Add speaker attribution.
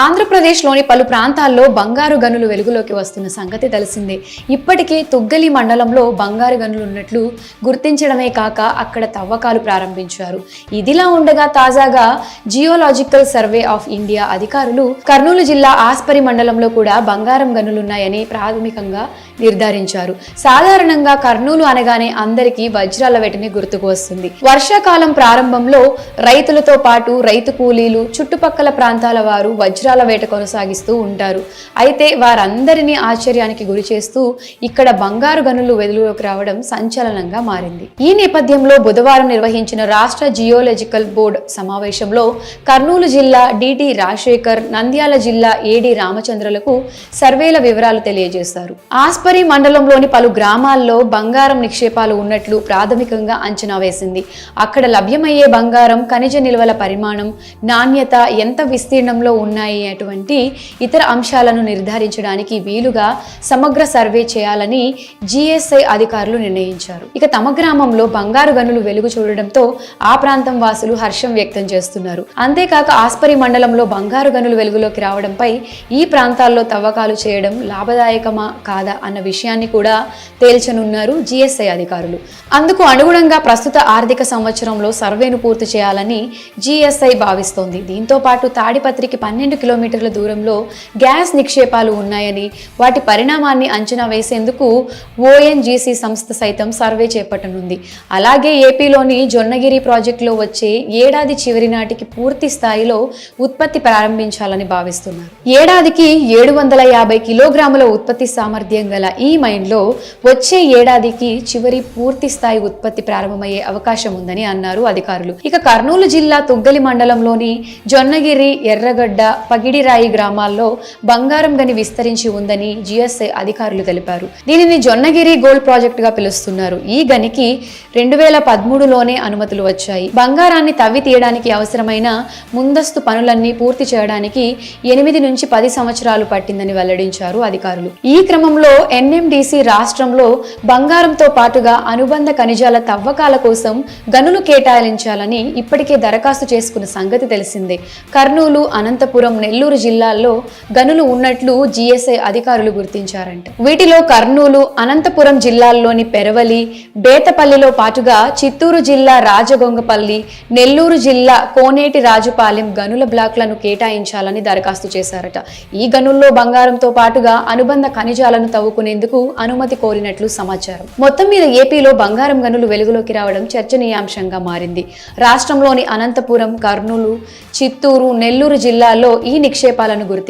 Speaker 1: ఆంధ్రప్రదేశ్లోని పలు ప్రాంతాల్లో బంగారు గనులు వెలుగులోకి వస్తున్న సంగతి తెలిసిందే. ఇప్పటికే తుగ్గలి మండలంలో బంగారు గనులు ఉన్నట్లు గుర్తించడమే కాక అక్కడ తవ్వకాలు ప్రారంభించారు. ఇదిలా ఉండగా తాజాగా జియోలాజికల్ సర్వే ఆఫ్ ఇండియా అధికారులు కర్నూలు జిల్లా ఆస్పరి మండలంలో కూడా బంగారం గనులున్నాయని ప్రాథమికంగా నిర్ధారించారు. సాధారణంగా కర్నూలు అనగానే అందరికీ వజ్రాల వేటనే గుర్తుకు వస్తుంది. వర్షాకాలం ప్రారంభంలో రైతులతో పాటు రైతు కూలీలు, చుట్టుపక్కల ప్రాంతాల వారు వజ్రాల వేట కొనసాగిస్తూ ఉంటారు. అయితే వారందరినీ ఆశ్చర్యానికి గురి చేస్తూ ఇక్కడ బంగారు గనులు వెలుగులోకి రావడం సంచలనంగా మారింది. ఈ నేపథ్యంలో బుధవారం నిర్వహించిన రాష్ట్ర జియోలాజికల్ బోర్డు సమావేశంలో కర్నూలు జిల్లా డిటి రాజశేఖర్, నంద్యాల జిల్లా ఏడి రామచంద్రలకు సర్వేల వివరాలు తెలియజేశారు. ఆస్పరి మండలంలోని పలు గ్రామాల్లో బంగారం నిక్షేపాలు ఉన్నట్లు ప్రాథమికంగా అంచనా వేసింది. అక్కడ లభ్యమయ్యే బంగారం, ఖనిజ నిల్వల పరిమాణం, నాణ్యత, ఎంత విస్తీర్ణంలో ఉన్నాయి అటువంటి ఇతర అంశాలను నిర్ధారించడానికి వీలుగా సమగ్ర సర్వే చేయాలని జిఎస్ఐ అధికారులు నిర్ణయించారు. ఇక తమ గ్రామంలో బంగారు గనులు వెలుగు చూడడంతో ఆ ప్రాంతం వాసులు హర్షం వ్యక్తం చేస్తున్నారు. అంతేకాక ఆస్పరి మండలంలో బంగారు గనులు వెలుగులోకి రావడంపై ఈ ప్రాంతాల్లో తవ్వకాలు చేయడం లాభదాయకమా కాదా అన్న విషయాన్ని కూడా తేల్చనున్నారు జిఎస్ఐ అధికారులు. అందుకు అనుగుణంగా ప్రస్తుత ఆర్థిక సంవత్సరంలో సర్వేను పూర్తి చేయాలని జిఎస్ఐ భావిస్తోంది. దీంతో పాటు తాడిపత్రికి 12 కిలోమీటర్ల దూరంలో గ్యాస్ నిక్షేపాలు ఉన్నాయని, వాటి పరిణామాన్ని అంచనా వేసేందుకు ఓఎన్జీసీ సంస్థ సైతం సర్వే చేపట్టనుంది. అలాగే ఏపీలోని జొన్నగిరి ప్రాజెక్టులో వచ్చే ఏడాది చివరి నాటికి పూర్తి స్థాయిలో ఉత్పత్తి ప్రారంభించాలని భావిస్తున్నారు. ఏడాదికి 750 కిలోగ్రాముల ఉత్పత్తి సామర్థ్యం గల ఈ మైన్లో వచ్చే ఏడాదికి చివరి పూర్తి స్థాయి ఉత్పత్తి ప్రారంభమయ్యే అవకాశం ఉందని అన్నారు అధికారులు. ఇక కర్నూలు జిల్లా తుగ్గలి మండలంలోని జొన్నగిరి, ఎర్రగడ్డ, పగిడిరాయి గ్రామాల్లో బంగారం గని విస్తరించి ఉందని జిఎస్ఐ అధికారులు తెలిపారు. దీనిని జొన్నగిరి గోల్డ్ ప్రాజెక్ట్ గా పిలుస్తున్నారు. ఈ గనికి 2013లోనే అనుమతులు వచ్చాయి. బంగారాన్ని తవ్వి తీయడానికి అవసరమైన ముందస్తు పనులన్నీ పూర్తి చేయడానికి 8 నుంచి 10 సంవత్సరాలు పట్టిందని వెల్లడించారు అధికారులు. ఈ క్రమంలో ఎన్ఎండిసి రాష్ట్రంలో బంగారంతో పాటుగా అనుబంధ ఖనిజాల తవ్వకాల కోసం గనులు కేటాయించాలని ఇప్పటికే దరఖాస్తు చేసుకున్న సంగతి తెలిసిందే. కర్నూలు, అనంతపురం, నెల్లూరు జిల్లాల్లో గనులు ఉన్నట్లు జిఎస్ఐ అధికారులు గుర్తించారంట. వీటిలో కర్నూలు, అనంతపురం జిల్లాల్లోని పెరవలి, బేతపల్లిలో పాటుగా చిత్తూరు జిల్లా రాజగొంగపల్లి, నెల్లూరు జిల్లా కోనేటి రాజుపాలెం గనుల బ్లాక్లను కేటాయించాలని దరఖాస్తు చేశారట. ఈ గనుల్లో బంగారంతో పాటుగా అనుబంధ ఖనిజాలను తవ్వుకునేందుకు అనుమతి కోరినట్లు సమాచారం. మొత్తం మీద ఏపీలో బంగారం గనులు వెలుగులోకి రావడం చర్చనీయాంశంగా మారింది. రాష్ట్రంలోని అనంతపురం, కర్నూలు, చిత్తూరు, నెల్లూరు జిల్లాల్లో ఈ నిక్షేపాలను గుర్తించారు.